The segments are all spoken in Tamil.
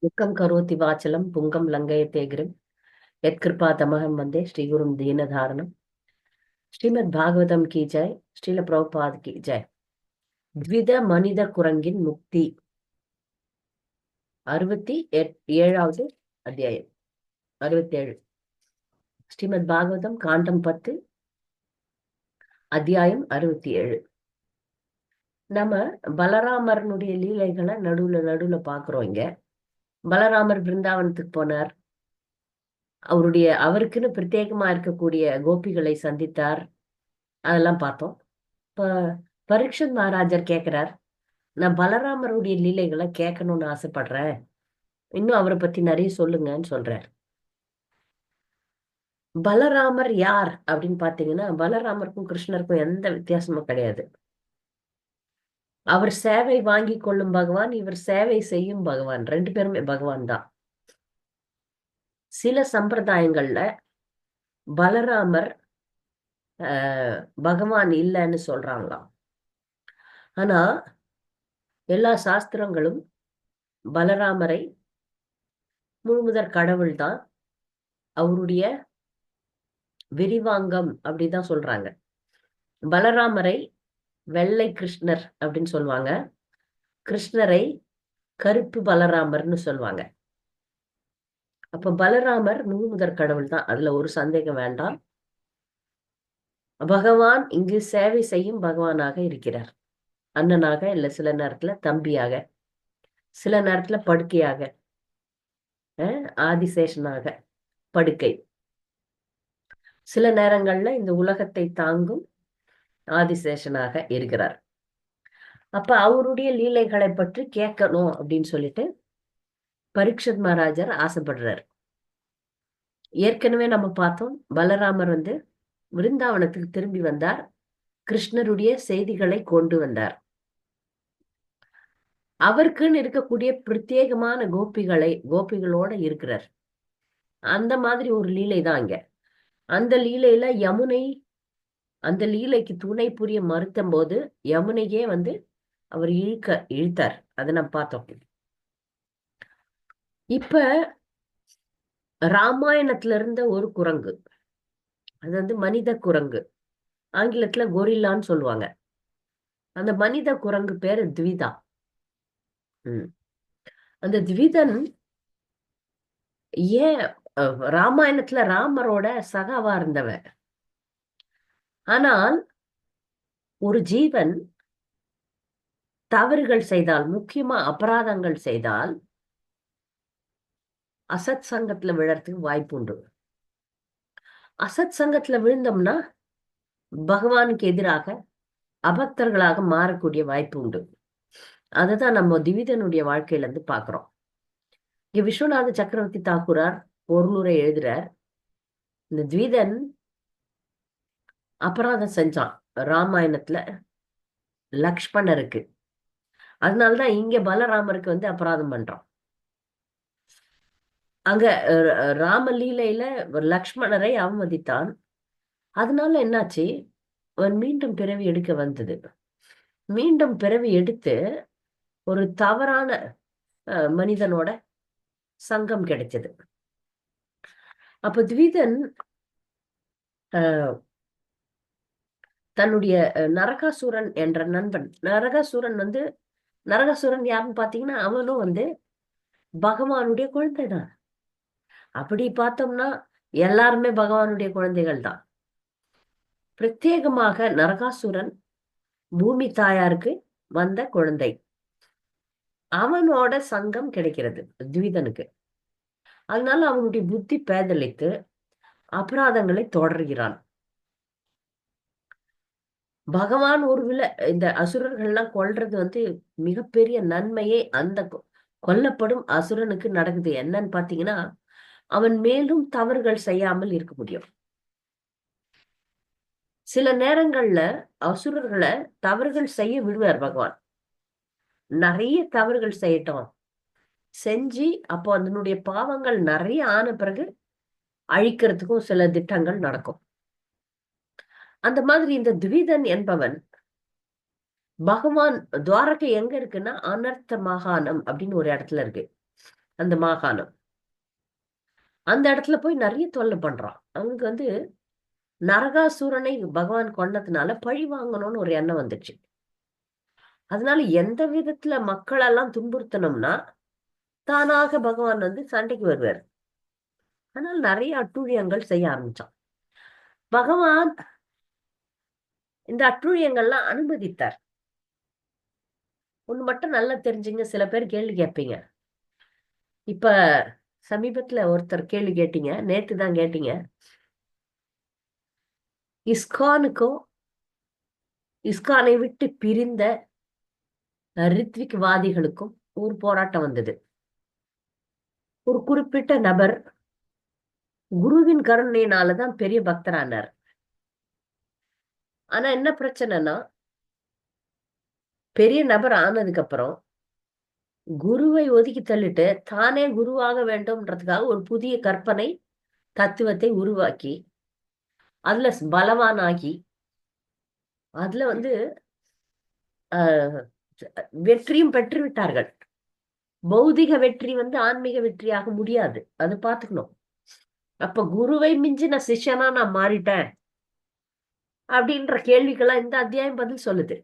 துக்கம் கரோதி வாச்சலம் புங்கம் லங்கயத்தேகிரம் யத்கிருபா தமகம் வந்தே ஸ்ரீகுரும் தீனதாரணம். ஸ்ரீமத் பாகவதம் கி ஜெய். ஸ்ரீல பிரபுபாத் கி ஜெய். த்வித மனித குரங்கின் முக்தி 67வது அத்தியாயம். 67 ஸ்ரீமத் பாகவதம் காண்டம் 10 அத்தியாயம் 67. நம்ம பலராமரனுடைய லீலைகளை நடுவுல பாக்குறோம். இங்க பலராமர் பிருந்தாவனத்துக்கு போனார். அவருக்குன்னு பிரத்யேகமா இருக்கக்கூடிய கோபிகளை சந்தித்தார். அதெல்லாம் பார்த்தோம். இப்ப பரீட்சத் மகாராஜர் கேட்கிறார், நான் பலராமருடைய லீலைகளை கேட்கணும்னு ஆசைப்படுறேன், இன்னும் அவரை பத்தி நிறைய சொல்லுங்கன்னு சொல்றார். பலராமர் யார் அப்படின்னு பாத்தீங்கன்னா, பலராமருக்கும் கிருஷ்ணருக்கும் எந்த வித்தியாசமும் கிடையாது. அவர் சேவை வாங்கி கொள்ளும் பகவான், இவர் சேவை செய்யும் பகவான். ரெண்டு பேருமே பகவான் தான். சில சம்பிரதாயங்கள்ல பலராமர் பகவான் இல்லைன்னு சொல்றாங்களாம். ஆனா எல்லா சாஸ்திரங்களும் பலராமரை முழுமுதற் கடவுள் தான், அவருடைய விரிவாங்கம் அப்படிதான் சொல்றாங்க. பலராமரை வெள்ளை கிருஷ்ணர் அப்படின்னு சொல்லுவாங்க, கிருஷ்ணரை கருப்பு பலராமர்னு சொல்லுவாங்க. அப்ப பலராமர் முழுமுதற் கடவுள் தான், அதுல ஒரு சந்தேகம் வேண்டாம். பகவான் இங்கு சேவை செய்யும் பகவானாக இருக்கிறார். அண்ணனாக, இல்ல சில நேரத்துல தம்பியாக, சில நேரத்துல படுக்கையாக, ஆதிசேஷனாக படுக்கை, சில நேரங்கள்ல இந்த உலகத்தை தாங்கும் ஆதிசேஷனாக இருக்கிறார். அப்ப அவருடைய லீலைகளை பற்றி கேட்கணும் அப்படின்னு சொல்லிட்டு பரீட்சத் மகாராஜர் ஆசைப்படுறார். ஏற்கனவே நம்ம பார்த்தோம், பலராமர் விருந்தாவனத்துக்கு திரும்பி வந்தார், கிருஷ்ணருடைய செய்திகளை கொண்டு வந்தார். அவருக்குன்னு இருக்கக்கூடிய பிரத்யேகமான கோபிகளோட இருக்கிறார். அந்த மாதிரி ஒரு லீலை தான் இங்க. அந்த லீலையில யமுனை அந்த லீலைக்கு துணை புரிய மறுத்தும் போது யமுனையே அவர் இழுத்தார். அதை நம்ம பார்த்தோம். இப்ப ராமாயணத்துல இருந்த ஒரு குரங்கு, அது மனித குரங்கு, ஆங்கிலத்துல கொரில்லான்னு சொல்லுவாங்க. அந்த மனித குரங்கு பேரு த்விதா. அந்த த்விதன் ஏன் ராமாயணத்துல ராமரோட சகாவா இருந்தவன். ஆனால் ஒரு ஜீவன் தவறுகள் செய்தால், முக்கியமா அபராதங்கள் செய்தால், அசத் சங்கத்துல விழறதுக்கு வாய்ப்பு உண்டு. அசத் சங்கத்துல விழுந்தோம்னா பகவானுக்கு எதிராக அபக்தர்களாக மாறக்கூடிய வாய்ப்பு உண்டு. அதுதான் நம்ம திவிதனுடைய வாழ்க்கையில இருந்து பாக்குறோம். இங்க விஸ்வநாத சக்கரவர்த்தி தாக்கூரார் பொருளுரை எழுதுறார், இந்த த்விதன் அபராதம் செஞ்சான் ராமாயணத்துல லக்ஷ்மணருக்கு. அதனாலதான் இங்க பலராமருக்கு அபராதம் பண்றான். அங்க ராமலீலையில லக்ஷ்மணரை அவமதித்தான். அதனால என்னாச்சு, அவன் மீண்டும் பிறவி எடுக்க வந்தது. மீண்டும் பிறவி எடுத்து ஒரு தவறான மனிதனோட சங்கம் கிடைச்சது. அப்ப த்விதன் தன்னுடைய நரகாசுரன் என்ற நண்பன், நரகாசுரன் யாருன்னு பாத்தீங்கன்னா, அவனும் பகவானுடைய குழந்தைதான். அப்படி பார்த்தோம்னா எல்லாருமே பகவானுடைய குழந்தைகள் தான். பிரத்யேகமாக நரகாசுரன் பூமி தாயாருக்கு வந்த குழந்தை. அவனோட சங்கம் கிடைக்கிறது த்விதனுக்கு. அதனால அவனுடைய புத்தி பேதலித்து அபராதங்களை தொடர்கிறான். பகவான் ஒருவேளை இந்த அசுரர்கள்லாம் கொல்றது மிகப்பெரிய நன்மையே அந்த கொல்லப்படும் அசுரனுக்கு நடக்குது. என்னன்னு பாத்தீங்கன்னா, அவன் மேலும் தவறுகள் செய்யாமல் இருக்க முடியும். சில நேரங்கள்ல அசுரர்களை தவறுகள் செய்ய விடுவார் பகவான். நிறைய தவறுகள் செய்யட்டும் செஞ்சு, அப்போ அதனுடைய பாவங்கள் நிறைய ஆன பிறகு அழிக்கிறதுக்கும் சில திட்டங்கள் நடக்கும். அந்த மாதிரி இந்த த்விதன் என்பவன் பகவான் துவாரகை எங்க இருக்குன்னா, அனர்த்த மகானம் அப்படின்னு ஒரு இடத்துல இருக்கு. அந்த மாகாணம். அந்த இடத்துல போய் நிறைய தொல்லை பண்றான். அவனுக்கு வந்து நரகாசூரனை பகவான் கொன்னதுனால பழி வாங்கணும்னு ஒரு எண்ணம் வந்துச்சு. அதனால எந்த விதத்துல மக்களெல்லாம் துன்புறுத்தணும்னா தானாக பகவான் வந்து சண்டைக்கு வருவார். அதனால நிறைய அட்டூழியங்கள் செய்ய ஆரம்பிச்சான். பகவான் இந்த அட்டூழியங்கள்லாம் அனுமதித்தார். ஒண்ணு மட்டும் நல்லா தெரிஞ்சுங்க, சில பேர் கேள்வி கேட்பீங்க. இப்ப சமீபத்துல ஒருத்தர் கேள்வி கேட்டீங்க, நேத்து தான் கேட்டீங்க. இஸ்கானுக்கும் இஸ்கானை விட்டு பிரிந்த ரித்விக் வாதிகளுக்கும் ஒரு போராட்டம் வந்தது. ஒரு குறிப்பிட்ட நபர் குருவின் கருணையினாலதான் பெரிய பக்தரானார். ஆனா என்ன பிரச்சனைனா, பெரிய நபர் ஆனதுக்கு அப்புறம் குருவை ஒதுக்கி தள்ளிட்டு தானே குருவாக வேண்டும்ன்றதுக்காக ஒரு புதிய கற்பனை தத்துவத்தை உருவாக்கி அதுல பலவானாகி அதுல வந்து ஆஹ் வெற்றியும் பெற்று விட்டார்கள். பௌதிக வெற்றி வந்து ஆன்மீக வெற்றியாக முடியாது, அது பாத்துக்கணும். அப்ப குருவை மிஞ்சி நான் சிஷ்யனா நான் மாறிட்டேன் அப்படின்ற கேள்விக்கெல்லாம் இந்த அத்தியாயம் பதில் சொல்லுது.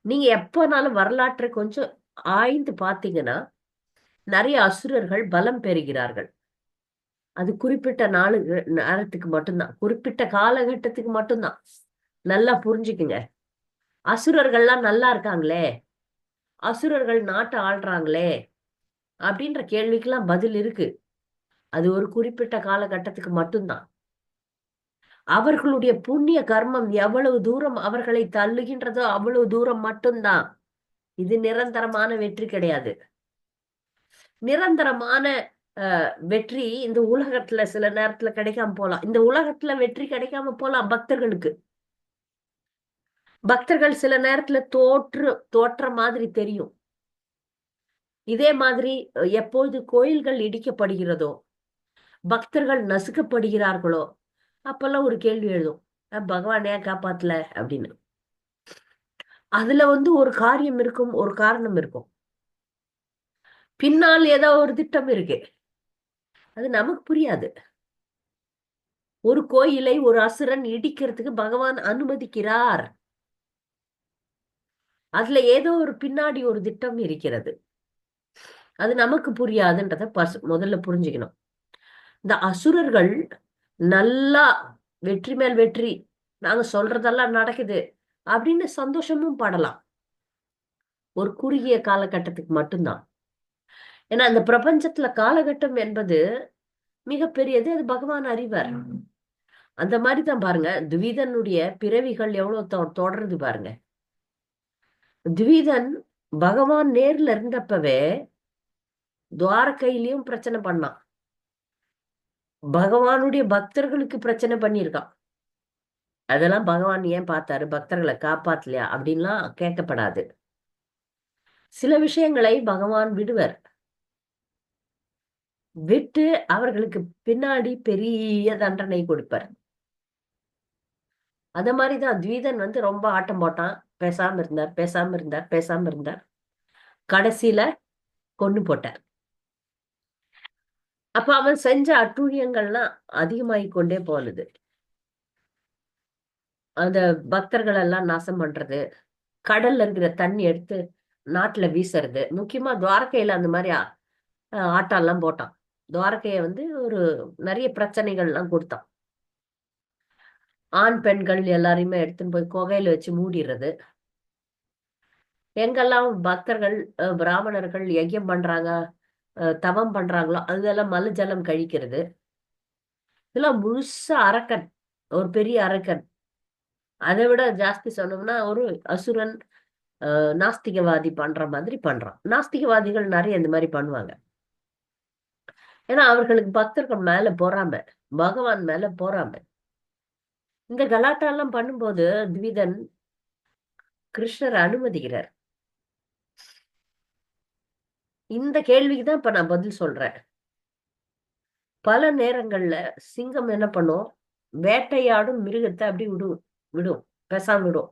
நீங்க எப்பனாலும் வரலாற்றை கொஞ்சம் ஆய்ந்து பாத்தீங்கன்னா நிறைய அசுரர்கள் பலம் பெறுகிறார்கள். அது குறிப்பிட்ட நேரத்துக்கு மட்டும்தான், குறிப்பிட்ட காலகட்டத்துக்கு மட்டும்தான். நல்லா புரிஞ்சுக்குங்க. அசுரர்கள்லாம் நல்லா இருக்காங்களே, அசுரர்கள் நாட்டை ஆள்றாங்களே அப்படின்ற கேள்விக்கெல்லாம் பதில் இருக்கு. அது ஒரு குறிப்பிட்ட காலகட்டத்துக்கு மட்டும்தான். அவர்களுடைய புண்ணிய கர்மம் எவ்வளவு தூரம் அவர்களை தள்ளுகின்றதோ அவ்வளவு தூரம் மட்டும்தான். இது நிரந்தரமான வெற்றி கிடையாது. நிரந்தரமான வெற்றி இந்த உலகத்துல சில நேரத்துல கிடைக்காம போலாம். இந்த உலகத்துல வெற்றி கிடைக்காம போலாம் பக்தர்களுக்கு. பக்தர்கள் சில நேரத்துல தோற்ற மாதிரி தெரியும். இதே மாதிரி எப்போது கோயில்கள் இடிக்கப்படுகிறதோ, பக்தர்கள் நசுக்கப்படுகிறார்களோ, அப்பெல்லாம் ஒரு கேள்வி எழுதும், பகவான் ஏன் காப்பாத்தல அப்படின்னு. அதுல வந்து ஒரு காரியம் இருக்கும், ஒரு காரணம் இருக்கும். பின்னால் ஏதோ ஒரு திட்டம் இருக்கு, அது நமக்கு புரியாது. ஒரு கோயிலை ஒரு அசுரன் இடிக்கிறதுக்கு பகவான் அனுமதிக்கிறார். அதுல ஏதோ ஒரு பின்னாடி ஒரு திட்டம் இருக்கிறது, அது நமக்கு புரியாதுன்றத முதல்ல புரிஞ்சுக்கணும். இந்த அசுரர்கள் நல்லா வெற்றி மேல் வெற்றி, நாங்க சொல்றதெல்லாம் நடக்குது அப்படின்னு சந்தோஷமும் படலாம், ஒரு குறுகிய காலகட்டத்துக்கு மட்டும்தான். ஏன்னா இந்த பிரபஞ்சத்துல காலகட்டம் என்பது மிகப்பெரியது, அது பகவான் அறிவார். அந்த மாதிரிதான் பாருங்க, துவிதனுடைய பிறவிகள் எவ்வளவு தொடருது பாருங்க. துவிதன் பகவான் நேர்ல இருந்தப்பவே துவாரகையிலயும் பிரச்சனை பண்ணான், பகவானுடைய பக்தர்களுக்கு பிரச்சனை பண்ணியிருக்கான். அதெல்லாம் பகவான் ஏன் பார்த்தாரு, பக்தர்களை காப்பாத்தலையா அப்படின்லாம் கேட்கப்படாது. சில விஷயங்களை பகவான் விடுவர், விட்டு அவர்களுக்கு பின்னாடி பெரிய தண்டனை கொடுப்பார். அத மாதிரிதான் துவிதன் வந்து ரொம்ப ஆட்டம் போட்டான், பேசாம இருந்தார் பேசாம இருந்தார் பேசாம இருந்தார், கடைசியில கொன்னு போட்டார். அப்ப அவன் செஞ்ச அட்டூழியங்கள்லாம் அதிகமாகி கொண்டே போனது. அந்த பக்தர்கள் எல்லாம் நாசம் பண்றது, கடல்ல இருக்கிற தண்ணி எடுத்து நாட்டுல வீசுறது, முக்கியமா துவாரகையில அந்த மாதிரி ஆட்டம் எல்லாம் போட்டான். துவாரகைய வந்து ஒரு நிறைய பிரச்சனைகள் எல்லாம் கொடுத்தான். ஆண் பெண்கள் எல்லாரையுமே எடுத்துன்னு போய் குகையில வச்சு மூடிடுறது, எங்கெல்லாம் பக்தர்கள் பிராமணர்கள் யஜ்யம் பண்றாங்க, தவம் பண்றாங்களோ அதெல்லாம் மல ஜலம் கழிக்கிறது, இதெல்லாம் முழுசா அரக்கன், ஒரு பெரிய அரக்கன். அதை விட ஜாஸ்தி சொன்னோம்னா ஒரு அசுரன், நாஸ்திகவாதி பண்ற மாதிரி பண்றான். நாஸ்திகவாதிகள் நிறைய இந்த மாதிரி பண்ணுவாங்க. ஏன்னா அவர்களுக்கு பக்தர்கள் மேல போறாம, பகவான் மேல போறாம. இந்த கலாட்டா எல்லாம் பண்ணும்போது துவிதன் கிருஷ்ணர் அனுமதிக்கிறார். இந்த கேள்விக்கு தான் இப்ப நான் பதில் சொல்றேன். பல நேரங்கள்ல சிங்கம் என்ன பண்ணும், வேட்டையாடும் மிருகத்தை அப்படி விடும் விடும் பேசாம விடும்.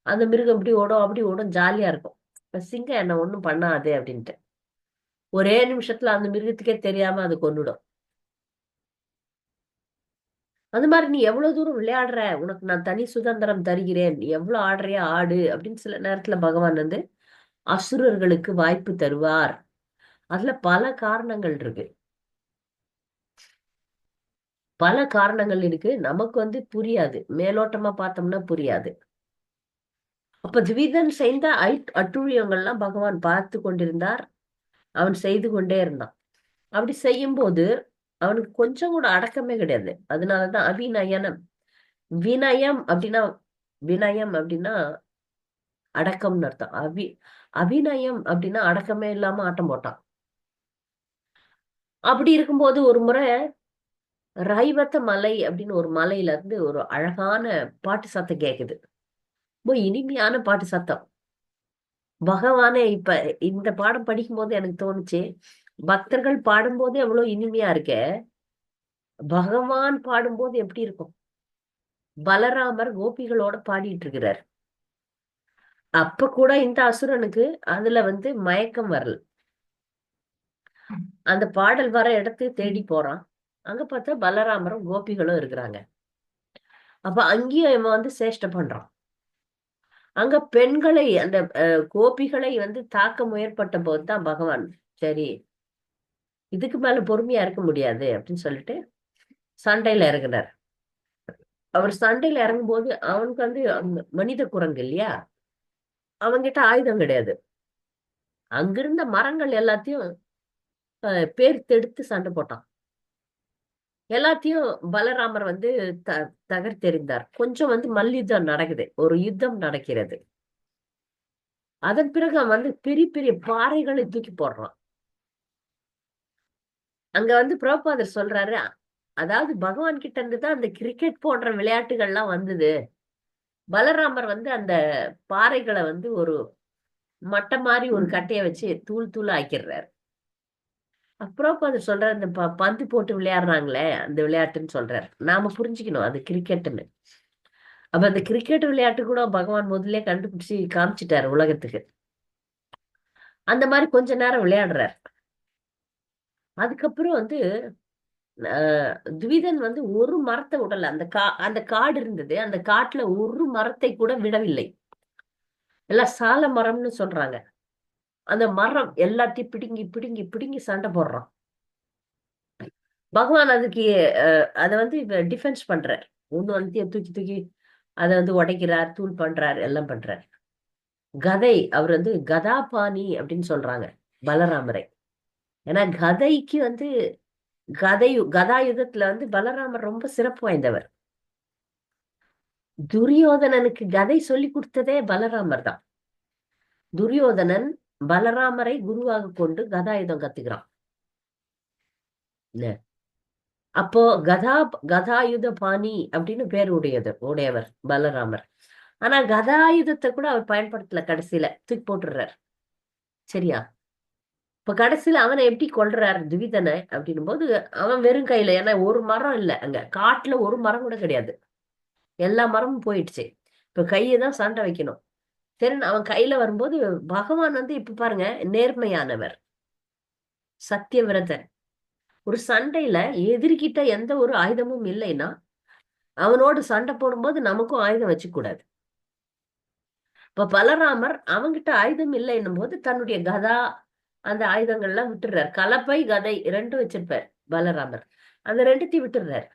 அந்த மிருகம் இப்படி ஓடும் அப்படி ஓடும், ஜாலியா இருக்கும். இப்ப சிங்கம் என்ன ஒண்ணும் பண்ணாது அப்படின்ட்டு. ஒரே நிமிஷத்துல அந்த மிருகத்துக்கே தெரியாம அது கொன்னுடும். அந்த மாதிரி நீ எவ்வளவு தூரம் விளையாடுற, உனக்கு நான் தனி சுதந்திரம் தருகிறேன், நீ எவ்வளவு ஆடுறியா ஆடு அப்படின்னு சில நேரத்துல பகவான் வந்து அசுரர்களுக்கு வாய்ப்பு தருவார். அதுல பல காரணங்கள் இருக்கு. பல காரணங்கள் இருக்கு. நமக்கு வந்து புரியாது, மேலோட்டமா பார்த்தோம்னா புரியாது. அப்ப திவிதன் செய்த அட்டூழியங்கள்லாம் பகவான் பார்த்து கொண்டிருந்தார். அவன் செய்து கொண்டே இருந்தான். அப்படி செய்யும்போது அவனுக்கு கொஞ்சம் கூட அடக்கமே கிடையாது. அதனாலதான் அபிநயனம். வினயம் அப்படின்னா, வினயம் அப்படின்னா அடக்கம்னு அர்த்தம். அபிநயம் அப்படின்னா அடக்கமே இல்லாம ஆட்டம் போட்டான். அப்படி இருக்கும்போது ஒரு முறை ரைவத்த மலை அப்படின்னு ஒரு மலையில இருந்து ஒரு அழகான பாட்டு சத்தம் கேக்குது. ரொம்ப இனிமையான பாட்டு சத்தம். பகவானே இப்ப இந்த பாடம் படிக்கும் போது எனக்கு தோணுச்சு, பக்தர்கள் பாடும்போது எவ்வளவு இனிமையா இருக்க, பகவான் பாடும்போது எப்படி இருக்கும். பலராமர் கோபிகளோட பாடிட்டு இருக்கிறார். அப்ப கூட இந்த அசுரனுக்கு அதுல வந்து மயக்கம் வரல. அந்த பாடல் வர இடத்துக்கு தேடி போறான். அங்க பார்த்தா பலராமரும் கோபிகளும் இருக்கிறாங்க. அப்ப அங்கேயும் இவன் வந்து சேஷ்டை பண்றான். அங்க பெண்களை அந்த கோபிகளை வந்து தாக்க முற்பட்ட போதுதான் பகவான், சரி இதுக்கு மேல பொறுமையா இருக்க முடியாது அப்படின்னு சொல்லிட்டு சண்டையில இறங்குனார். அவர் சண்டையில இறங்கும் போது அவனுக்கு வந்து மனித குரங்கு இல்லையா, அவன்கிட்ட ஆயுதம் கிடையாது. அங்கிருந்த மரங்கள் எல்லாத்தையும் பேர்த்தெடுத்து சண்டை போட்டான். எல்லாத்தையும் பலராமர் வந்து தகர்த்தெறிந்தார். கொஞ்சம் வந்து மல்யுத்தம் நடக்குது, ஒரு யுத்தம் நடக்கிறது. அதன் பிறகு அவன் வந்து பெரிய பெரிய பாறைகளை தூக்கி போடுறான். அங்க வந்து பிரபுபாதர் சொல்றாரு, அதாவது பகவான் கிட்ட இருந்து தான் அந்த கிரிக்கெட் போன்ற விளையாட்டுகள்லாம் வந்தது. பலராமர் வந்து அந்த பாறைகளை வந்து ஒரு மட்டை மாதிரி ஒரு கட்டைய வச்சு தூள் தூள் ஆக்கிடுறாரு. பிரபுபாதர் சொல்றாரு, இந்த பந்து போட்டு விளையாடுறாங்களே அந்த விளையாட்டுன்னு சொல்றாரு. நாம புரிஞ்சுக்கணும் அது கிரிக்கெட்னு. அப்ப அந்த கிரிக்கெட் விளையாட்டு கூட பகவான் முதல்ல கண்டுபிடிச்சு காமிச்சிட்டாரு உலகத்துக்கு. அந்த மாதிரி கொஞ்ச நேரம் விளையாடுறாரு. அதுக்கப்புறம் வந்து துவிதன் வந்து ஒரு மரத்தை விடல. அந்த காடு இருந்தது, அந்த காட்டுல ஒரு மரத்தை கூட விடவில்லை. எல்லாம் சால மரம்னு சொல்றாங்க. அந்த மரம் எல்லாத்தையும் பிடுங்கி பிடுங்கி பிடுங்கி சண்டை போடுறான். பகவான் அதுக்கு அதை வந்து டிஃபென்ஸ் பண்றார். ஒண்ணு வந்து தூக்கி தூக்கி அதை வந்து உடைக்கிறார், தூள் பண்றார், எல்லாம் பண்றார். கதை, அவர் வந்து கதாபாணி அப்படின்னு சொல்றாங்க பலராமரை. ஏன்னா கதைக்கு வந்து கதாயுதத்துல வந்து பலராமர் ரொம்ப சிறப்பு வாய்ந்தவர். துரியோதனனுக்கு கதை சொல்லி கொடுத்ததே பலராமர் தான். துரியோதனன் பலராமரை குருவாக கொண்டு கதாயுதம் கத்துக்கிறான். அப்போ கதாயுத பாணி அப்படின்னு பேர் உடையவர் பலராமர். ஆனா கதாயுதத்தை கூட அவர் பயன்படுத்தல, கடைசியில தூக்கி போட்டுறார். சரியா? இப்ப கடைசியில அவனை எப்படி கொல்றாரு துவிதனை அப்படின்னும் போது, அவன் வெறும் கையில, ஏன்னா ஒரு மரம் இல்ல, அங்க காட்டுல ஒரு மரம் கூட கிடையாது, எல்லா மரமும் போயிடுச்சு. இப்ப கையை தான் சண்டை வைக்கணும். சரி, அவன் கையில வரும்போது பகவான் வந்து இப்ப பாருங்க, நேர்மையானவர், சத்தியவிரதன். ஒரு சண்டையில எதிர்கிட்ட எந்த ஒரு ஆயுதமும் இல்லைன்னா அவனோடு சண்டை போடும்போது நமக்கும் ஆயுதம் வச்சுக்க கூடாது. இப்ப பலராமர் அவங்கிட்ட ஆயுதம் இல்லைன்னும் போது தன்னுடைய கதா அந்த ஆயுதங்கள்லாம் விட்டுறாரு. கலப்பை கதை ரெண்டும் வச்சிருப்பார் பலராமர். அந்த ரெண்டுத்தையும் விட்டுறாரு.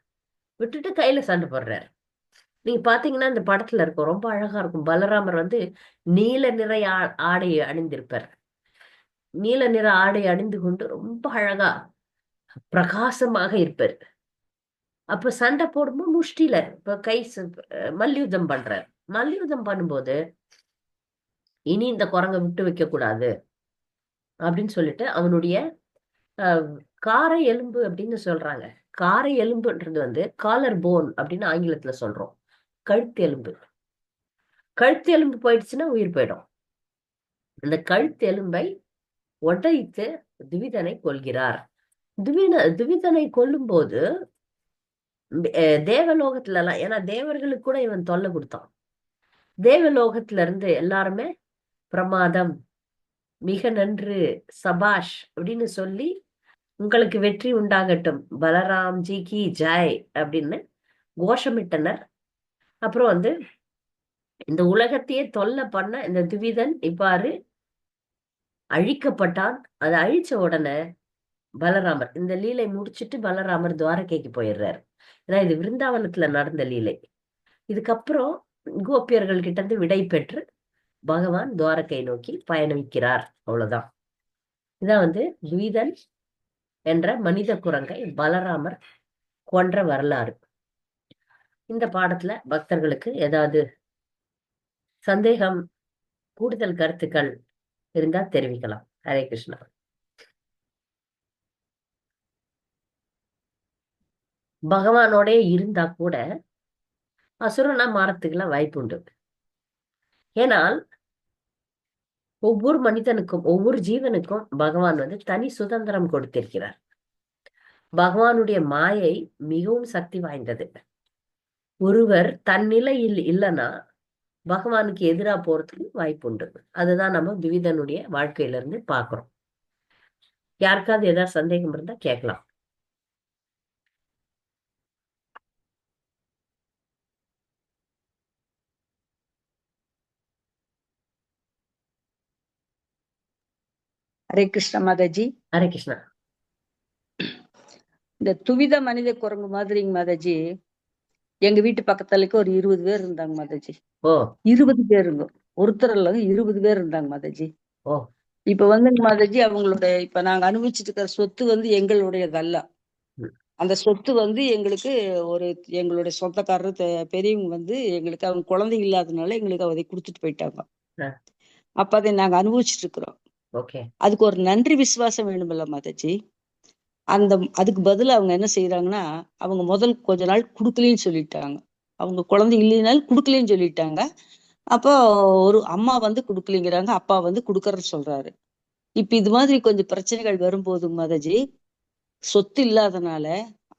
விட்டுட்டு கையில சண்டை போடுறாரு. நீங்க பாத்தீங்கன்னா இந்த படத்துல இருக்கும், ரொம்ப அழகா இருக்கும். பலராமர் வந்து நீல நிற ஆடை அணிந்திருப்பார். நீல நிற ஆடை அணிந்து கொண்டு ரொம்ப அழகா பிரகாசமாக இருப்பார். அப்ப சண்டை போடும்போது முஷ்டில இப்ப மல்யுத்தம் பண்றார். மல்யுத்தம் பண்ணும்போது இனி இந்த குரங்கை விட்டு வைக்க கூடாது அப்படின்னு சொல்லிட்டு அவனுடைய காரை எலும்பு அப்படின்னு சொல்றாங்க. காரை எலும்புன்றது வந்து காலர் போன் அப்படின்னு ஆங்கிலத்துல சொல்றோம். கழுத்து எலும்பு. கழுத்து எலும்பு போயிடுச்சுன்னா உயிர் போயிடும். அந்த கழுத்து எலும்பை உடைத்து துவிதனை கொல்கிறார். துவிதனை கொல்லும் போது தேவலோகத்துல எல்லாம், ஏன்னா தேவர்களுக்கு கூட இவன் தொல்லை கொடுத்தான். தேவலோகத்துல இருந்து எல்லாருமே பிரமாதம், மிக நன்று, சபாஷ் அப்படின்னு சொல்லி உங்களுக்கு வெற்றி உண்டாகட்டும், பலராம்ஜி கி ஜாய் அப்படின்னு கோஷமிட்டனர். அப்புறம் இந்த உலகத்தையே தொல்லை பண்ண இந்த துவிதன் இவ்வாறு அழிக்கப்பட்டான். அதை அழிச்ச உடனே பலராமர் இந்த லீலை முடிச்சுட்டு பலராமர் துவாரகைக்கு போயிடுறாரு. ஏன்னா இது விருந்தாவனத்துல நடந்த லீலை. இதுக்கப்புறம் கோபியர்கள் கிட்ட இருந்து விடை பெற்று பகவான் துவாரகை நோக்கி பயணிக்கிறார். அவ்வளவுதான். இதான் துவிதன் என்ற மனித குரங்கை பலராமர் கொன்ற வரலாறு. இந்த பாடத்துல பக்தர்களுக்கு ஏதாவது சந்தேகம், கூடுதல் கருத்துக்கள் இருந்தா தெரிவிக்கலாம். ஹரே கிருஷ்ணா. பகவானோட இருந்தா கூட அசுரனா மாறத்துக்குலாம் வாய்ப்பு உண்டு. ஏனால் ஒவ்வொரு மனிதனுக்கும் ஒவ்வொரு ஜீவனுக்கும் பகவான் தனி சுதந்திரம் கொடுத்திருக்கிறார். பகவானுடைய மாயை மிகவும் சக்தி வாய்ந்தது. ஒருவர் தன் நிலையில் இல்லைன்னா பகவானுக்கு எதிராக போறதுக்கு வாய்ப்பு உண்டு. அதுதான் நம்ம துவிதனுடைய வாழ்க்கையில இருந்து பாக்குறோம். யாருக்காவது ஏதாவது சந்தேகம் இருந்தா கேட்கலாம். ஹரே கிருஷ்ண மாதாஜி. ஹரே கிருஷ்ணா. இந்த துவித மனித குரங்கு மாதிரிங்க மாதாஜி, எங்க வீட்டு பக்கத்துலக்கு ஒரு 20 பேர் இருந்தாங்க மாதாஜி. 20 பேருங்க, ஒருத்தர் இல்ல 20 பேர் இருந்தாங்க மாதாஜி. இப்ப மாதாஜி அவங்களோட இப்ப நாங்க அனுபவிச்சுட்டு இருக்கிற சொத்து எங்களுடையதல்ல. அந்த சொத்து எங்களுக்கு ஒரு எங்களுடைய சொந்தக்காரரு பெரியவங்க எங்களுக்கு அவங்க குழந்தை இல்லாதனால எங்களுக்கு அதை கொடுத்துட்டு போயிட்டாங்க. அப்ப அதை நாங்க அனுபவிச்சுட்டு இருக்கிறோம். அதுக்கு ஒரு நன்றி விசுவாசம் வேணுமில்ல மாதாஜி. அதுக்கு பதில் அவங்க என்ன செய்யறாங்கன்னா, அவங்க முதல் கொஞ்ச நாள் குடுக்கலன்னு சொல்லிட்டாங்க. அவங்க குழந்தை இல்லைனாலும் குடுக்கலன்னு சொல்லிட்டாங்க. அப்போ ஒரு அம்மா குடுக்கலைங்கிறாங்க, அப்பா குடுக்கறன்னு சொல்றாரு. இப்ப இது மாதிரி கொஞ்சம் பிரச்சனைகள் வரும்போது மாதாஜி, சொத்து இல்லாதனால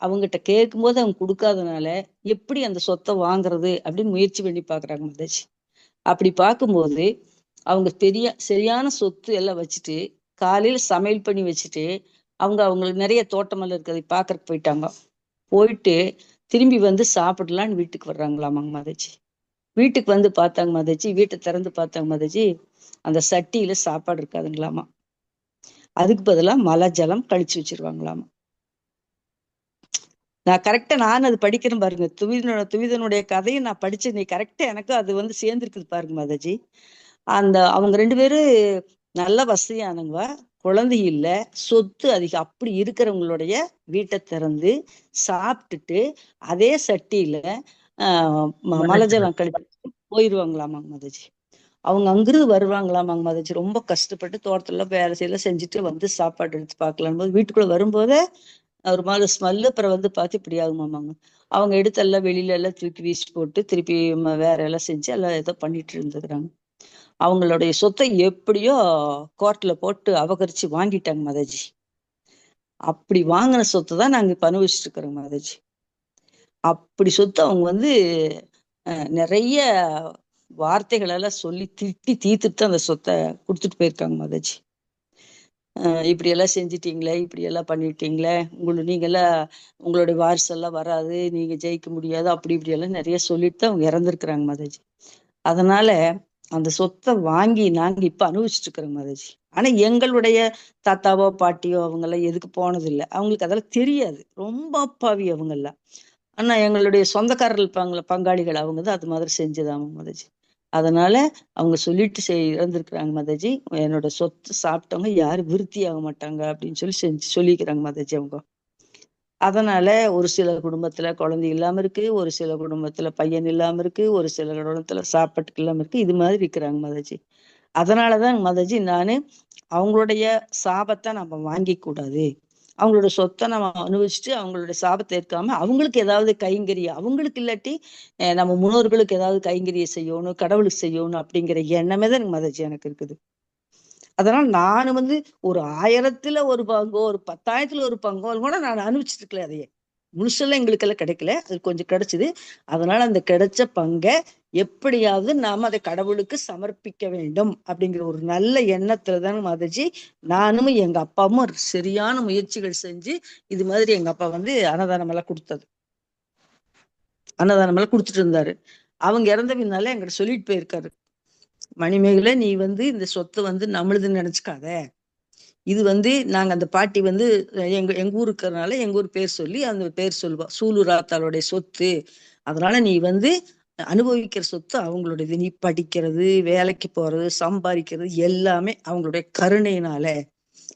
அவங்ககிட்ட கேட்கும்போது அவங்க கொடுக்காதனால எப்படி அந்த சொத்தை வாங்குறது அப்படின்னு முயற்சி பண்ணி பாக்குறாங்க மாதாஜி. அப்படி பார்க்கும்போது அவங்க சரியான சொத்து எல்லாம் வச்சுட்டு காலையில சமையல் பண்ணி வச்சுட்டு அவங்களுக்கு நிறைய தோட்டமெல்லாம் இருக்கிறது பாக்குறதுக்கு போயிட்டாங்க. போயிட்டு திரும்பி சாப்பிடலான்னு வீட்டுக்கு வர்றாங்களாமாங்க மாதாஜி. வீட்டுக்கு பார்த்தாங்க மாதாஜி, வீட்டை திறந்து பார்த்தாங்க மாதாஜி, அந்த சட்டியில சாப்பாடு இருக்காதுங்களாமா. அதுக்கு பதிலா மலை ஜலம் கழிச்சு வச்சிருவாங்களாமா. நான் கரெக்டா நானும் அது படிக்கிறேன் பாருங்க. துவிதனுடைய கதையை நான் படிச்சேன். நீ கரெக்டா எனக்கு அது சேர்ந்துருக்குது பாருங்க மாதாஜி. அவங்க 2 பேரும் நல்ல வசதியானவங்க, குழந்தை இல்ல, சொத்து அதிகம். அப்படி இருக்கிறவங்களுடைய வீட்டை திறந்து சாப்பிட்டுட்டு அதே சட்டியில மலைஜலம் கழிச்சு போயிடுவாங்களாமாங்க மாதாஜி. அவங்க அங்கிருந்து வருவாங்களாமாங்க மாதாஜி. ரொம்ப கஷ்டப்பட்டு தோட்டத்துல வேலை செய்யல செஞ்சுட்டு சாப்பாடு எடுத்து பார்க்கலாம் போது வீட்டுக்குள்ள வரும்போதே ஒரு மாதிரி ஸ்மெல்லு. அப்புறம் பார்த்து இப்படி ஆகுமாமாங்க. அவங்க எடுத்து எல்லாம் வெளியில எல்லாம் தூக்கி வீசி போட்டு திருப்பி வேற எல்லாம் செஞ்சு எல்லாம் ஏதோ பண்ணிட்டு இருந்துக்கிறாங்க. அவங்களுடைய சொத்தை எப்படியோ கோர்ட்ல போட்டு அபகரிச்சு வாங்கிட்டாங்க மாதாஜி. அப்படி வாங்கின சொத்தை தான் நாங்க இப்ப அனுபவிச்சுட்டு இருக்கிறோம் மாதாஜி. அப்படி சொத்து அவங்க நிறைய வார்த்தைகள் எல்லாம் சொல்லி திட்டி தீர்த்துட்டு அந்த சொத்தை கொடுத்துட்டு போயிருக்காங்க மாதாஜி. இப்படி எல்லாம் செஞ்சிட்டீங்களே, இப்படி எல்லாம் பண்ணிட்டீங்களே, நீங்க எல்லாம் உங்களுடைய வாரிசெல்லாம் வராது, நீங்க ஜெயிக்க முடியாது, அப்படி இப்படி எல்லாம் நிறைய சொல்லிட்டு தான் அவங்க இறந்துருக்குறாங்க மாதாஜி. அதனால அந்த சொத்தை வாங்கி நாங்க இப்ப அனுபவிச்சுட்டு இருக்கிறோம் மாதாஜி. ஆனா எங்களுடைய தாத்தாவோ பாட்டியோ அவங்க எல்லாம் எதுக்கு போனதில்லை. அவங்களுக்கு அதெல்லாம் தெரியாது. ரொம்ப அப்பாவி அவங்க எல்லாம். ஆனா எங்களுடைய சொந்தக்காரர்கள் இருப்பாங்கள, பங்காளிகள், அவங்க தான் அது மாதிரி செஞ்சுதாங்க மாதாஜி. அதனால அவங்க சொல்லிட்டு இறந்துருக்குறாங்க மாதாஜி. என்னோட சொத்து சாப்பிட்டவங்க யாரும் விருத்தி ஆக மாட்டாங்க அப்படின்னு சொல்லிக்கிறாங்க மாதாஜி அவங்க. அதனால ஒரு சில குடும்பத்துல குழந்தை இல்லாம இருக்கு, ஒரு சில குடும்பத்துல பையன் இல்லாம இருக்கு, ஒரு சில குடும்பத்துல சாப்பாட்டுக்கு இல்லாம இருக்கு. இது மாதிரி இருக்கிறாங்க மாதாஜி. அதனாலதான் மாதாஜி அவங்களுடைய சாபத்தை நம்ம வாங்கிக்க கூடாது. அவங்களோட சொத்தை நம்ம அனுபவிச்சுட்டு அவங்களுடைய சாபத்தை ஏற்காம அவங்களுக்கு ஏதாவது கைங்கரிய, அவங்களுக்கு இல்லாட்டி நம்ம முன்னோர்களுக்கு ஏதாவது கைங்கரிய செய்யணும், கடவுளுக்கு செய்யணும் அப்படிங்கிற எண்ணமே தான் மாதாஜி எனக்கு இருக்குது. அதனால நான் ஒரு 1000த்துல ஒரு பங்கோ, ஒரு 10,000த்துல ஒரு பங்கோ கூட நான் அனுபவிச்சுட்டு இருக்கல. அதையே முழுசெல்லாம் எங்களுக்கெல்லாம் கிடைக்கல, அது கொஞ்சம் கிடைச்சது. அதனால அந்த கிடைச்ச பங்கை எப்படியாவது நாம அதை கடவுளுக்கு சமர்ப்பிக்க வேண்டும் அப்படிங்கிற ஒரு நல்ல எண்ணத்துல தானே மாதாஜி நானும் எங்க அப்பாவும் ஒரு சரியான முயற்சிகள் செஞ்சு இது மாதிரி எங்க அப்பா வந்து அன்னதானம் எல்லாம் கொடுத்தது. அன்னதானம் எல்லாம் கொடுத்துட்டு இருந்தாரு. அவங்க இறந்த பின்னால எங்கிட்ட சொல்லிட்டு போயிருக்காரு, மணிமேகலை நீ வந்து இந்த சொத்தை வந்து நம்மளுதுன்னு நினைச்சுக்காத, இது வந்து நாங்க அந்த பாட்டி வந்து எங்க ஊர் இருக்கிறதுனால எங்க ஊர் பேர் சொல்லி அந்த பேர் சொல்லுவா, சூலூராத்தாளுடைய சொத்து, அதனால நீ வந்து அனுபவிக்கிற சொத்து அவங்களுடையது, நீ படிக்கிறது, வேலைக்கு போறது, சம்பாதிக்கிறது எல்லாமே அவங்களுடைய கருணையினால,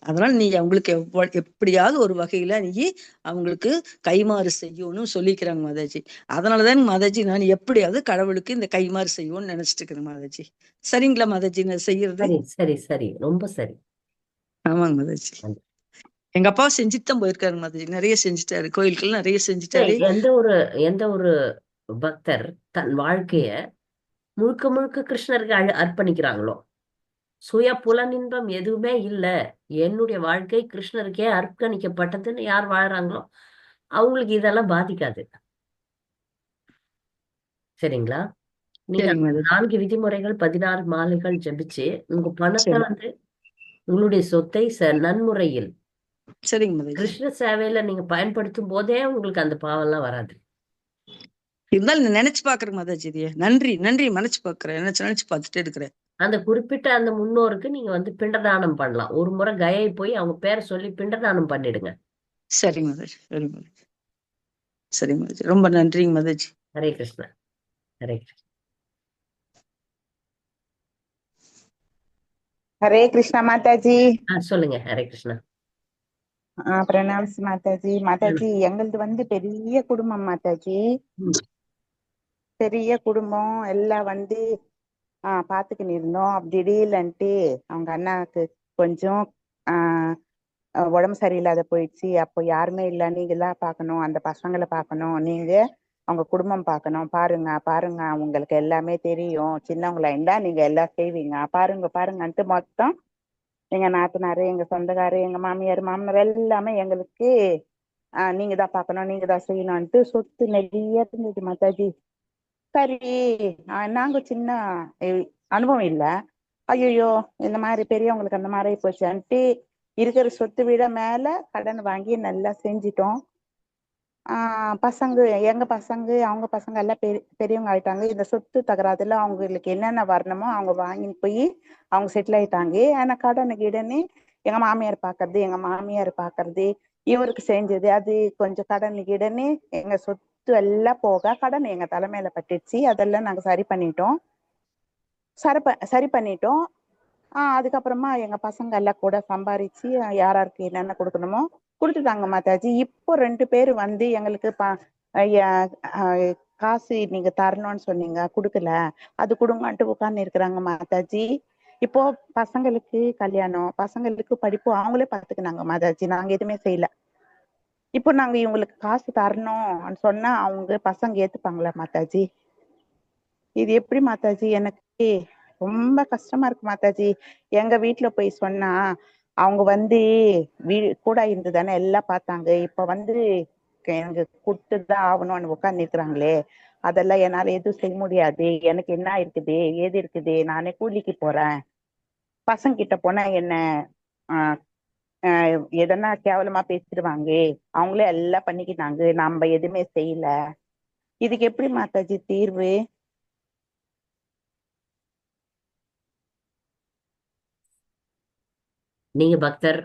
அதனால நீ அவங்களுக்கு எப்படியாவது ஒரு வகையில நீ அவங்களுக்கு கைமாறு செய்யணும்னு சொல்லிக்கிறாங்க மாதாஜி. அதனாலதான் மாதாஜி நான் எப்படியாவது கடவுளுக்கு இந்த கைமாறு செய்வோம்னு நினைச்சிட்டு இருக்கிறேன் மாதாஜி. சரிங்களா மாதாஜி நான் செய்யறது? சரி சரி சரி, ரொம்ப சரி. ஆமாங்க மாதாஜி. எங்க அப்பா செஞ்சுட்டு தான் போயிருக்காரு மாதாஜி, நிறைய செஞ்சுட்டாரு, கோயிலுக்கெல்லாம் நிறைய செஞ்சுட்டாரு. எந்த ஒரு பக்தர் தன் வாழ்க்கைய முழுக்க முழுக்க கிருஷ்ணருக்கு அர்ப்பணிக்கிறாங்களோ, சுய புலனின்பம் எதுவுமே இல்ல, என்னுடைய வாழ்க்கை கிருஷ்ணருக்கே அர்ப்பணிக்கப்பட்டதுன்னு யார் வாழறாங்களோ அவங்களுக்கு இதெல்லாம் பாதிக்காது. சரிங்களா? நீங்க சரிங்க மாதாஜி. 4 விதிமுறைகள் 16 மாலைகள் ஜபிச்சு உங்க பணத்தை சரி, வந்து உங்களுடைய சொத்தை நன்முறையில் சரிங்க மாதாஜி. கிருஷ்ண சேவையில நீங்க பயன்படுத்தும் போதே உங்களுக்கு அந்த பாவம் எல்லாம் வராது. இருந்தாலும் நான் நினைச்சு பாக்குறேன் மாதாஜி, இதைய நன்றி நன்றி நினைச்சு பாக்குறேன், நினைச்சு நினைச்சு பார்த்துட்டே இருக்கிறேன். அந்த குறிப்பிட்ட அந்த முன்னோருக்கு நீங்க வந்து பிண்டதானம் பண்ணலாம். ஒரு முறை கயை போய் அவங்க பேரை சொல்லி பிண்டதானம் பண்ணிடுங்க. சரிங்க மாதாஜி, சரிங்க மாதாஜி, சரிங்க மாதாஜி, ரொம்ப நன்றிங்க மாதாஜி. ஹரே கிருஷ்ணா. ஹரே கிருஷ்ணா. ஹரே கிருஷ்ணா மாதாஜி. சொல்லுங்க. ஹரே கிருஷ்ணா. பிரணாம்ஸ் மாதாஜி. மாதாஜி எங்களது வந்து பெரிய குடும்பம் மாதாஜி, பெரிய குடும்பம் எல்லாம் வந்து பாத்துக்கின்னு இருந்தோம். திடீர்னுட்டு அவங்க அண்ணாக்கு கொஞ்சம் உடம்பு சரியில்லாத போயிடுச்சு. அப்போ யாருமே இல்லை, நீங்க எல்லாம் பார்க்கணும், அந்த பசங்களை பார்க்கணும், நீங்க அவங்க குடும்பம் பார்க்கணும், பாருங்க பாருங்க உங்களுக்கு எல்லாமே தெரியும், சின்னவங்களா இருந்தா நீங்க எல்லாம் செய்வீங்க, பாருங்க பாருங்கன்ட்டு மொத்தம் எங்க நாத்தனாரு, எங்க சொந்தக்காரு, எங்க மாமியார் மாமனார் எல்லாமே எங்களுக்கு நீங்க தான் பார்க்கணும், நீங்க தான் செய்யணும்ட்டு சொத்து நிறைய இருந்தது மாதாஜி. சரி, நாங்க சின்ன அனுபவம் இல்ல, ஐயோ இந்த மாதிரி பெரியவங்களுக்கு அந்த மாதிரி போச்சுன்ட்டு இருக்கிற சொத்து விட மேல கடன் வாங்கி நல்லா செஞ்சிட்டோம். பசங்க, எங்க பசங்க அவங்க பசங்க எல்லாம் பெரியவங்க ஆயிட்டாங்க. இந்த சொத்து தகராதுல அவங்களுக்கு என்னென்ன வரணுமோ அவங்க வாங்கிட்டு போய் அவங்க செட்டில் ஆயிட்டாங்க. ஆனா கடனுக்கு இடனே எங்க மாமியார் பாக்குறது, எங்க மாமியார் பாக்குறது, இவருக்கு செஞ்சது அது கொஞ்சம் கடனுக்கு இடனே எங்க சொத்து எல்லாம் போக கடன் எங்க தலைமையில பட்டுச்சு. அதெல்லாம் நாங்க சரி பண்ணிட்டோம். சரி பண்ணிட்டோம். அதுக்கப்புறமா எங்க பசங்க எல்லாம் கூட சம்பாரிச்சு யாராருக்கு என்னென்ன கொடுக்கணுமோ கொடுத்துட்டாங்க மாதாஜி. இப்போ 2 பேர் வந்து எங்களுக்கு காசு நீங்க தரணும்னு சொன்னீங்க, கொடுக்கல, அது கொடுங்கன்ட்டு உட்கார்ந்து இருக்கிறாங்க மாதாஜி. இப்போ பசங்களுக்கு கல்யாணம், பசங்களுக்கு படிப்பு அவங்களே பார்த்துக்கினாங்க மாதாஜி, நாங்க எதுவுமே செய்யல. இப்போ நாங்க இவங்களுக்கு காசு தரணும்னு சொன்னா அவங்க பசங்க ஏத்துப்பாங்களா மாதாஜி? இது எப்படி மாதாஜி? எனக்கு ரொம்ப கஷ்டமா இருக்கு மாதாஜி. எங்க வீட்டுல போய் சொன்னா அவங்க வந்து கூட இருந்து தானே எல்லாம் பார்த்தாங்க, இப்ப வந்து எனக்கு கொடுத்துதான் ஆகணும்னு உட்கார்ந்து இருக்கிறாங்களே, அதெல்லாம் என்னால எதுவும் செய்ய முடியாது. எனக்கு என்ன இருக்குது ஏது இருக்குது, நானே கூலிக்கு போறேன், பசங்க கிட்ட போனா என்ன எதனா கேவலமா பேசிடுவாங்க, அவங்களே எல்லாம் பண்ணிக்கிட்டாங்க, நம்ம எதுவுமே செய்யல. இதுக்கு எப்படி மாதாஜி தீர்வு? நீங்க பக்தர்,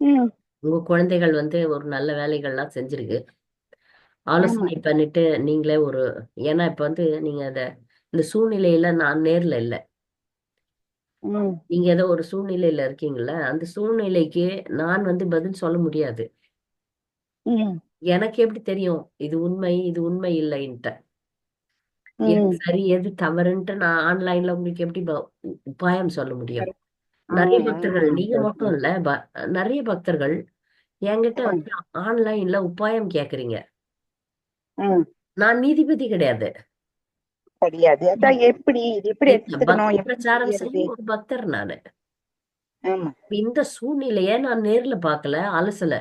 உம் உங்க குழந்தைகள் வந்து ஒரு நல்ல வேலைகள்லாம் செஞ்சிருக்கு, ஆமா. ஆலோசனை பண்ணிட்டு நீங்களே ஒரு, ஏன்னா இப்ப வந்து நீங்க இந்த சூழ்நிலையில நான் நேர்ல இல்ல, உம் நீங்க ஏதோ ஒரு சூழ்நிலையில இருக்கீங்கல்ல, அந்த சூழ்நிலைக்கு நான் வந்து பதில் சொல்ல முடியாது. உம் எனக்கு எப்படி தெரியும் இது உண்மை இது உண்மை இல்லைன்ட்டு, எது உம் சரி எது தவறுன்ட்டு நான் ஆன்லைன்ல உங்களுக்கு எப்படி உபாயம் சொல்ல முடியும்? நிறைய ஆமா ஆமா பக்தர்கள், நீங்க மாதாஜி. மட்டும் இல்ல, நிறைய பக்தர்கள் என்கிட்ட உம் வந்து ஆன்லைன்ல உபாயம் கேக்குறீங்க. உம் நான் நீதிபதி கிடையாது. கிடையாது. அதான் எப்படி இது எப்படி இல்ல, எடுத்துக்கணும், பக்தி எப்படி பிரச்சாரம் செய்யறது? செய்யும் ஒரு பக்தர் நானு. ஆமா. இந்த சூழ்நிலைய நான் நேர்ல பார்க்கல, அலசல.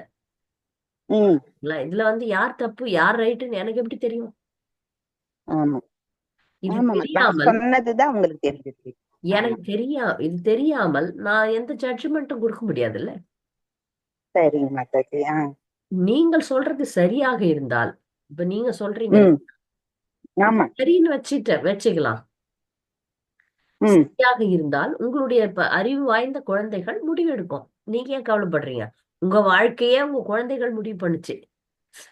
ம். இதுல வந்து யார் தப்பு யார் ரைட்டுன்னு எனக்கு எப்படி தெரியும்? ஆமா இது ஆமாமா பாஸ் தெரியாமல் சொன்னதுதான் உங்களுக்கு தெரிஞ்சிச்சு. ஆமா. இது தெரியாமல் நான் எந்த ஜட்ஜ்மெண்ட்டும் கொடுக்க முடியாதுல்ல. சரிங்க மாதாஜி. நீங்கள் சொல்றது சரியாக இருந்தால், இப்ப நீங்க சொல்றீங்க ம். ஆமா. சரின்னு வச்சுக்கலாம். ம். சரியாக இருந்தால் உங்களுடைய அறிவு வாய்ந்த குழந்தைகள் முடிவெடுக்கும். நீங்க ஏன் கவலைப்படுறீங்க? உங்க வாழ்க்கையே உங்க குழந்தைகள் முடிவு பண்ணுச்சு.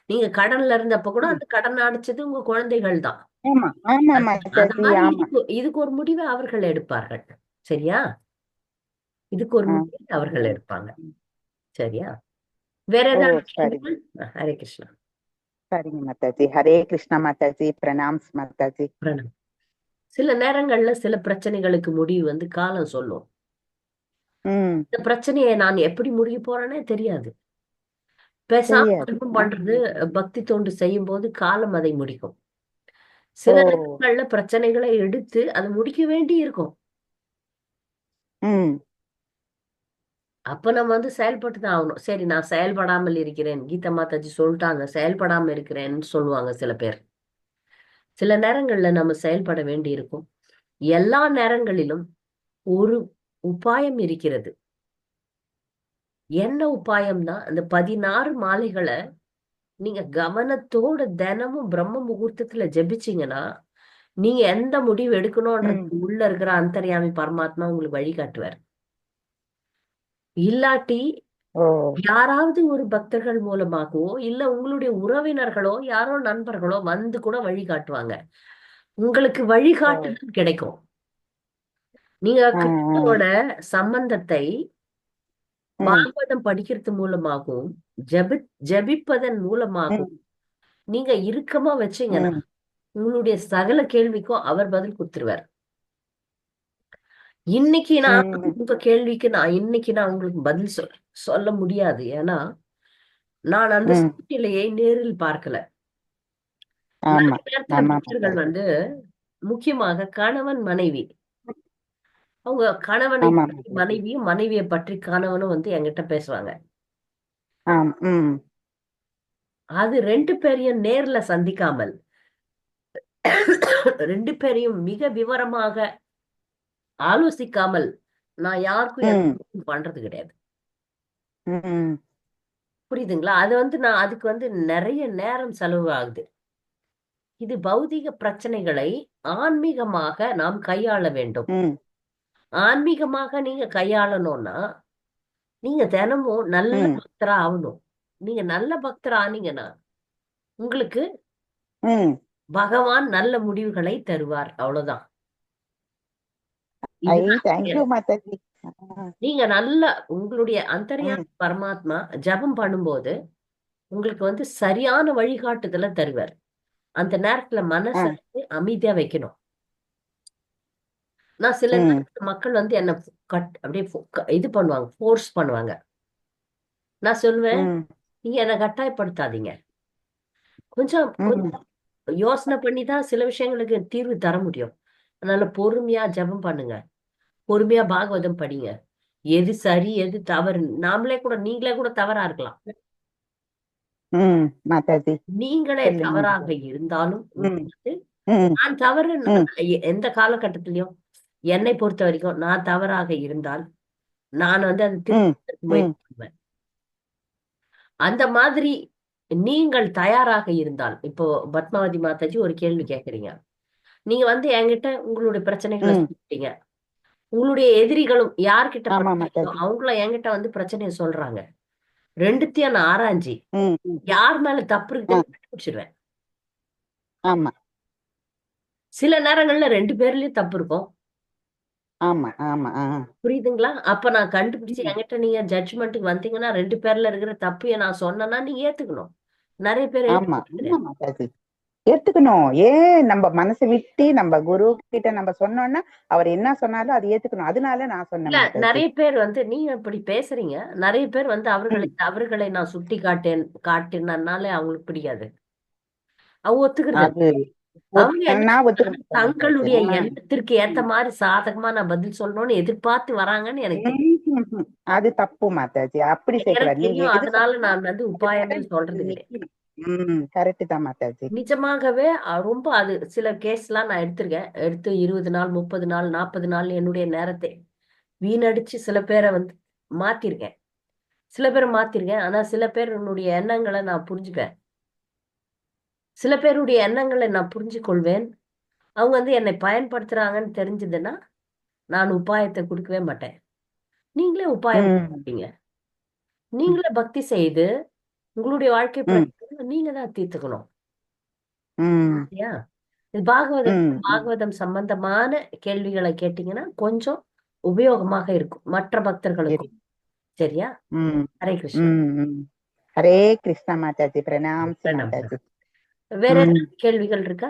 நீங்க கடன்ல இருந்தப்ப கூட ம். அந்த கடனை அடைச்சது உங்க குழந்தைகள் தான். ஆமா ஆமா அந்த மாதாஜி. மாதிரி ஆமா. இதுக்கு ஒரு முடிவை அவர்கள் எடுப்பார்கள். சரியா? இதுக்கு ஒரு ஆ, முடிவை அவர்கள் சரிங்க. எடுப்பாங்க. சரியா? வேற ஓ, ஏதாவது சரிங்க. கேள்விகள்? ஹரே கிருஷ்ணா. சரிங்க மாதாஜி. ஹரே கிருஷ்ணா மாதாஜி. பிரணாம்ஸ் மாதாஜி. பிரணம். சில நேரங்கள்ல சில பிரச்சனைகளுக்கு முடிவு வந்து காலம் சொல்லும். ம். இந்த பிரச்சனையை நான் எப்படி முடிய போறேனே தெரியாது. பேசாம தெரியாது. ஜெபம் பண்றது, பக்தி தொண்டு செய்யும் போது காலம் அதை முடிக்கும். சில ஓ. நேரங்கள்ல பிரச்சனைகளை எடுத்து அதை முடிக்க வேண்டி இருக்கும். ம். அப்ப நம்ம வந்து செயல்பட்டு தான் ஆகணும். சரி, நான் செயல்படாமல் இருக்கிறேன், கீதா மாதாஜி சொல்லிட்டாங்க, செயல்படாம இருக்கிறேன்னு சொல்லுவாங்க சில பேர். சில நேரங்கள்ல நம்ம செயல்பட வேண்டி இருக்கும். எல்லா நேரங்களிலும் ஒரு உபாயம் இருக்கிறது. என்ன உபாயம்னா, அந்த 16 மாலைகளை நீங்க கவனத்தோட தினமும் பிரம்ம முகூர்த்தத்துல ஜெபிச்சீங்கன்னா, நீங்க எந்த முடிவு எடுக்கணும்ன்றது ம். உள்ள இருக்கிற அந்தர்யாமி பரமாத்மா உங்களுக்கு வழிகாட்டுவார். இல்லாட்டி ஓ. யாராவது ஒரு பக்தர்கள் மூலமாகவோ இல்ல உங்களுடைய உறவினர்களோ யாரோ நண்பர்களோ வந்து கூட வழிகாட்டுவாங்க. உங்களுக்கு ஓ. வழிகாட்டுதல் கிடைக்கும். நீங்க ஆ, ஆ. கிருஷ்ணனோட சம்பந்தத்தை ம். பாகவதம் படிக்கிறது மூலமாகவும் ஜெபிப்பதன் மூலமாகவும் ம். நீங்க இறுக்கமா வச்சீங்கன்னா ம். உங்களுடைய சகல கேள்விக்கும் அவர் பதில் கொடுத்துருவார். இன்னைக்கு நான் ம். உங்க கேள்விக்கு இன்னைக்கு நான் உங்களுக்கு பதில் சொல்ல முடியாது. ஏன்னா நான் அந்த ம். சூழ்நிலையை நேரில் பார்க்கல. ஆமா நிறைய நேரத்துல ஆமா பக்தர்கள் மாதாஜி. வந்து முக்கியமாக கணவன் மனைவி அவங்க கணவனை ஆமா பற்றி மாதாஜி. மனைவியும் மனைவியை பற்றி கணவனும் வந்து என்கிட்ட பேசுவாங்க. ஆம். ம். அது ரெண்டு பேரையும் நேர்ல சந்திக்காமல் ரெண்டு பேரையும் மிக விவரமாக ஆலோசிக்காமல் நான் யாருக்கும் ம். எந்த பண்றது கிடையாது. ம். புரியுதுங்களா? அது வந்து நான் அதுக்கு வந்து நிறைய நேரம் செலவு ஆகுது. இது பௌதிக பிரச்சனைகளை ஆன்மீகமாக நாம் கையாள வேண்டும். ம். ஆன்மீகமாக நீங்க கையாளணும்னா நீங்க தினமும் நல்ல ம். பக்தரா ஆகணும். நீங்க நல்ல பக்தரா ஆனீங்கன்னா உங்களுக்கு ம். பகவான் நல்ல முடிவுகளை தருவார். அவ்வளவுதான். ஐ இதுதான் தேங்க்யூ மாதாஜி. நீங்க நல்ல உங்களுடைய அந்தர்யாமி ம். பரமாத்மா ஜெபம் பண்ணும்போது உங்களுக்கு வந்து சரியான வழிகாட்டுதலை தருவார். அந்த நேரத்துல ஆ. மனசை வந்து அமைதியா வைக்கணும். நான் சில ம். நேரத்துல மக்கள் வந்து என்ன அப்படியே இது பண்ணுவாங்க, ஃபோர்ஸ் பண்ணுவாங்க. நான் சொல்லுவேன், ம். நீங்க என்ன கட்டாயப்படுத்தாதீங்க. கொஞ்சம் ம். கொஞ்சம் யோசனை பண்ணி தான் சில விஷயங்களுக்கு தீர்வு தர முடியும். அதனால பொறுமையா ஜெபம் பண்ணுங்க. பொறுமையா பாகவதம் படிங்க. எது சரி எது தவறு நீங்களே கூட தவறா இருக்கலாம். ம். மாதாஜி நீங்களே சொல்லுங்க தவறாக மாதாஜி. இருந்தாலும் ம். உங்களுக்கு ம். நான் தவறு ம். எந்த காலகட்டத்திலயும் என்னை பொறுத்த வரைக்கும் நான் தவறாக இருந்தால் நான் வந்து அதை ம். திருத்த ம். முயற்சி பண்ணுவேன். அந்த மாதிரி நீங்கள் தயாராக இருந்தால் இப்போ பத்மாவதி மாதாஜி ஒரு கேள்வி கேக்குறீங்க. நீங்க வந்து என்கிட்ட உங்களுடைய பிரச்சனைகளை ம். சொல்லிட்டீங்க. உங்களுடைய எதிரிகளும் யார்கிட்ட ஆமா பிரச்சனையோ மாதாஜி. அவங்களும் என்கிட்ட வந்து பிரச்சனையை சொல்றாங்க. ரெண்டுத்தையும் நான் ஆராய்ஞ்சி ம். ம். யார் மேல தப்பு ஆ. இருக்குன்னு கண்டுபிடிச்சிருவேன். ஆமா சில நேரங்கள்ல ரெண்டு பேர்லயும் தப்பு இருக்கும். ஆமா ஆமா. புரியுதுங்களா? அப்ப நான் கண்டுபிடிச்சு ம். என்கிட்ட நீங்க ஜட்ஜ்மெண்ட்டுக்கு வந்தீங்கன்னா ரெண்டு பேர்ல இருக்கிற தப்பைய நான் சொன்னேன்னா நீங்க ஏத்துக்கணும். நிறைய பேர் ஆமா ஏத்துக்கிறது ஆமா கிடையாது. மாதாஜி. ஏத்துக்கணும். ஏன் நம்ம மனசு விட்டு நம்ம குரு கிட்ட நம்ம சொன்னோம்னா அவர் என்ன சொன்னாலும் அது ஏத்துக்கணும். அதனால நான் சொன்னேன் இல்ல மாதாஜி. நிறைய பேர் வந்து நீங்க இப்படி பேசுறீங்க. நிறைய பேர் வந்து ம். அவர்களை நான் சுட்டி காட்டினனாலே அவங்களுக்கு பிடிக்காது. அவங்க ஒத்துக்கிறது இல்ல. அது அவங்க என்ன நான் ஒத்துக்க மாட்டேன் தங்களுடைய மாதாஜி. எண்ணத்திற்கு ஏத்த மாதிரி சாதகமா நான் பதில் சொல்லணும்னு எதிர்பார்த்து வராங்கன்னு எனக்கு தெரியும். அது தப்பு மாதாஜி, அப்படி எனக்கு செய்யக்கூடாது. நீங்க தெரியும். எது அதனால நான் வந்து உபாயமே சொல்றது கிடையாது. கரெக்ட் தான் மாதாஜி. நிஜமாகவே ரொம்ப அது சில கேஸ் எல்லாம் நான் எடுத்திருக்கேன். எடுத்து 20 நாள் 30 நாள் 40 நாள் என்னுடைய நேரத்தை வீணடிச்சு சில பேரை வந்து மாத்திருக்கேன். சில பேரை மாத்திருக்கேன். ஆனா சில பேருடைய எண்ணங்களை நான் புரிஞ்சுப்பேன். சில பேருடைய எண்ணங்களை நான் புரிஞ்சு கொள்வேன். அவங்க வந்து என்னை பயன்படுத்துறாங்கன்னு தெரிஞ்சதுன்னா நான் உபாயத்தை கொடுக்கவே மாட்டேன். நீங்களே உபாயம் பண்ணுவீங்க. நீங்களே பக்தி செய்து உங்களுடைய வாழ்க்கை பிரச்சனை நீங்க தான் தீர்த்துக்கணும். சரியா? இது பாகவதம் சம்பந்தமான கேள்விகளை கேட்டீங்கன்னா கொஞ்சம் உபயோகமாக இருக்கும் மற்ற பக்தர்களுக்கும். சரியா? ஹரே கிருஷ்ணா. ஹரே கிருஷ்ணா மாதாஜி. பிரணாம் மாதாஜி. வேற ஏதாவது கேள்விகள் இருக்கா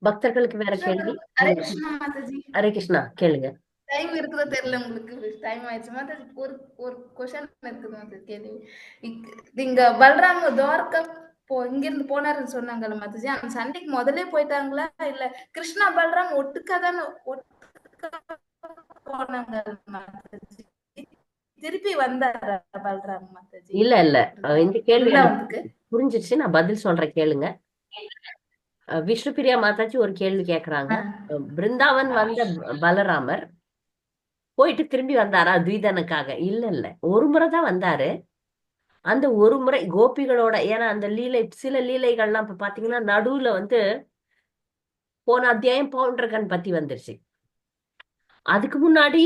பக்தர்களுக்கு? வேற கேள்வி? ஹரே கிருஷ்ணா மாதாஜி. ஹரே கிருஷ்ணா, கேளுங்க. டைம் இருக்குதோ தெரியல, உங்களுக்கு டைம் ஆயிடுச்சு மாதாஜி. ஒரு क्वेश्चन இருக்குது மாதாஜி, கேள்வி. இங்க பல்ராம் துவாரகா இங்க இருந்து போனாருன்னு சொன்னாங்கல்ல மாதாஜி, அந்த சண்டைக்கு முதல்ல போயிட்டாங்களா இல்ல கிருஷ்ணா பல்ராம் ஒட்டுக்காதான போனாங்க மாதாஜி? திருப்பி வந்தாரா பல்ராம் மாதாஜி? இல்ல இந்த கேள்வி புரிஞ்சிச்சு. நான் பதில் சொல்றேன், கேளுங்க. விஷ்ணுபிரியா மாதாஜி ஒரு கேள்வி கேக்குறாங்க. பிருந்தாவன் வந்த பலராமர் போயிட்டு திரும்பி வந்தாரா துவிதனுக்காக? இல்ல ஒரு முறைதான் வந்தாரு. அந்த ஒரு முறை கோபிகளோட, ஏன்னா அந்த சில லீலைகள்லாம் இப்ப பாத்தீங்கன்னா நடுவுல வந்து போன அத்தியாயம் பவுண்டரகன் பத்தி வந்துருச்சு. அதுக்கு முன்னாடி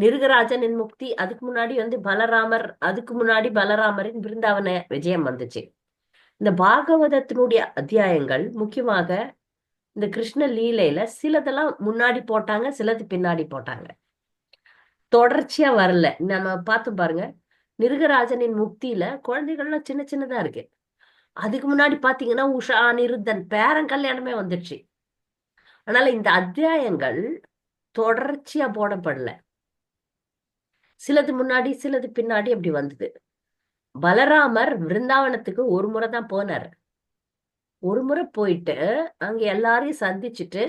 நிருகராஜனின் முக்தி, அதுக்கு முன்னாடி வந்து பலராமர், அதுக்கு முன்னாடி பலராமரின் பிருந்தாவன விஜயம் வந்துச்சு. இந்த பாகவதத்தினுடைய அத்தியாயங்கள் முக்கியமாக இந்த கிருஷ்ண லீலையில சிலதெல்லாம் முன்னாடி போட்டாங்க, சிலது பின்னாடி போட்டாங்க. தொடர்ச்சியா வரல. நம்ம பார்த்து பாருங்க, நிருகராஜனின் முக்தியில குழந்தைகள்லாம் சின்ன சின்னதா இருக்கு. அதுக்கு முன்னாடி பாத்தீங்கன்னா உஷா அனிருத்தன் பேரன் கல்யாணமே வந்துடுச்சு. அதனால இந்த அத்தியாயங்கள் தொடர்ச்சியா போடப்படல. சிலது முன்னாடி சிலது பின்னாடி அப்படி வந்தது. பலராமர் விருந்தாவனத்துக்கு ஒரு முறை தான் போனார். ஒரு முறை போயிட்டு அங்க எல்லாரையும் சந்திச்சுட்டு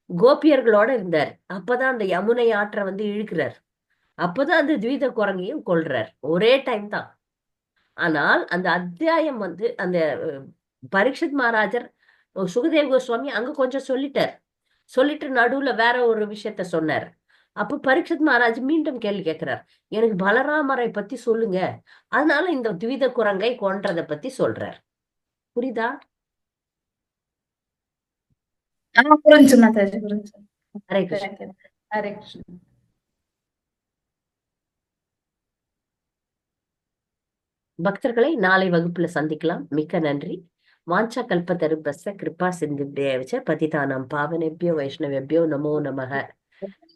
கோபியர்களோட இருந்தார். அப்பதான் அந்த யமுனை ஆற்றை வந்து இழுக்கிறார். அப்பதான் அந்த துவித குரங்கையும் கொல்றார். ஒரே டைம் தான். ஆனால் அந்த அத்தியாயம் வந்து அந்த பரீட்சித் மகாராஜர் சுகதேவ் கோஸ்வாமி அங்க கொஞ்சம் சொல்லிட்டு நடுவுல வேற ஒரு விஷயத்த சொன்னார். அப்ப பரீட்சித் மகாராஜ் மீண்டும் கேள்வி கேட்கிறார், எனக்கு பலராமரை பத்தி சொல்லுங்க, அதனால இந்த துவித குரங்கை கொன்றதை பத்தி சொல்றார். புரியுதா? புரிஞ்சு மாதாஜி, புரிஞ்சு. ஹரே கிருஷ்ணா. ஹரே கிருஷ்ணா. பக்தர்களை நாளை வகுப்புல சந்திக்கலாம். மிக்க நன்றி. வாஞ்சா கல்பதருபஸ்ஸ கிருபா சிந்துப்தேவச்ச பதிதானாம் பாவனேப்யோ வைஷ்ணவேப்யோ நமோ நமः.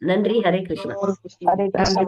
நன்றி. ஹரே கிருஷ்ணா. ஹரே கிருஷ்ணா.